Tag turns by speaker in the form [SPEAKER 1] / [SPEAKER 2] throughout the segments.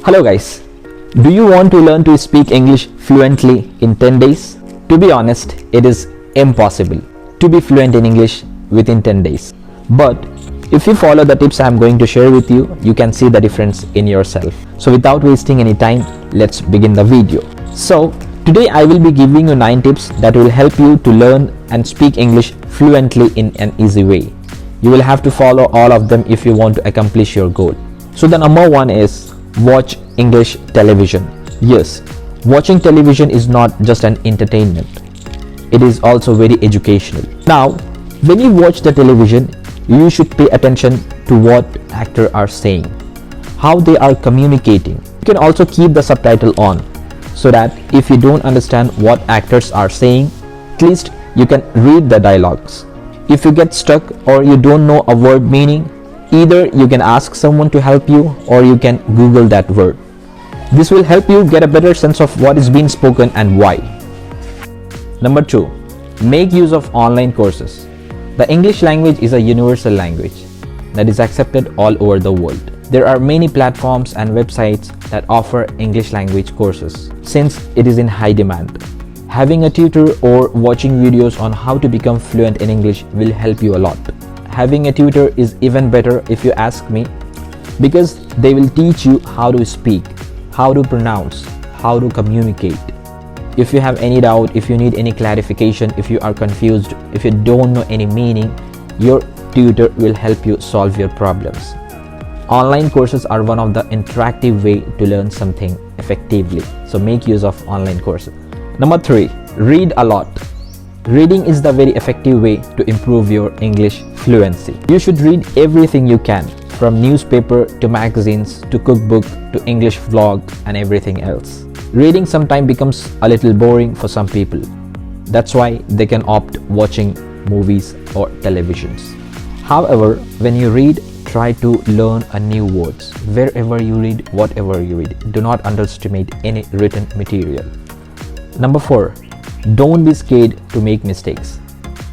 [SPEAKER 1] Hello guys, do you want to learn to speak English fluently in 10 days? To be honest, it is impossible to be fluent in English within 10 days. But if you follow the tips I am going to share with you, you can see the difference in yourself. So without wasting any time, let's begin the video. So today I will be giving you 9 tips that will help you to learn and speak English fluently in an easy way. You will have to follow all of them if you want to accomplish your goal. So the number 1 is watch English television. Yes, watching television is not just an entertainment. It is also very educational. Now, when you watch the television, you should pay attention to what actors are saying, how they are communicating. You can also keep the subtitle on so that if you don't understand what actors are saying, at least you can read the dialogues. If you get stuck or you don't know a word meaning, either you can ask someone to help you or you can Google that word. This will help you get a better sense of what is being spoken and why. Number 2, make use of online courses. The English language is a universal language that is accepted all over the world. There are many platforms and websites that offer English language courses since it is in high demand. Having a tutor or watching videos on how to become fluent in English will help you a lot. Having a tutor is even better if you ask me, because they will teach you how to speak, how to pronounce, how to communicate. If you have any doubt, if you need any clarification, if you are confused, if you don't know any meaning, your tutor will help you solve your problems. Online courses are one of the interactive way to learn something effectively. So make use of online courses. Number 3, read a lot. Reading is the very effective way to improve your English fluency. You should read everything you can, from newspaper to magazines to cookbook to English vlog and everything else. Reading sometimes becomes a little boring for some people. That's why they can opt watching movies or televisions. However, when you read, try to learn a new words. Wherever you read, whatever you read, do not underestimate any written material. Number 4, don't be scared to make mistakes.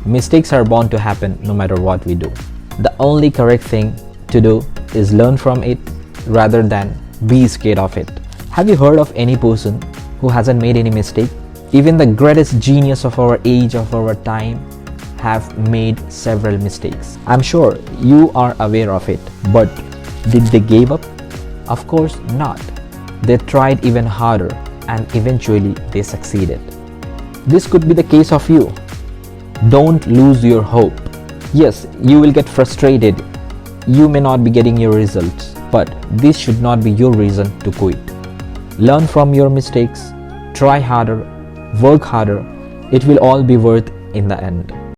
[SPEAKER 1] Mistakes are bound to happen no matter what we do. The only correct thing to do is learn from it rather than be scared of it. Have you heard of any person who hasn't made any mistake? Even the greatest genius of our age, of our time, have made several mistakes. I'm sure you are aware of it, but did they give up? Of course not. They tried even harder and eventually they succeeded. This could be the case of you. Don't lose your hope. Yes, you will get frustrated. You may not be getting your results, but this should not be your reason to quit. Learn from your mistakes, try harder, work harder. It will all be worth in the end.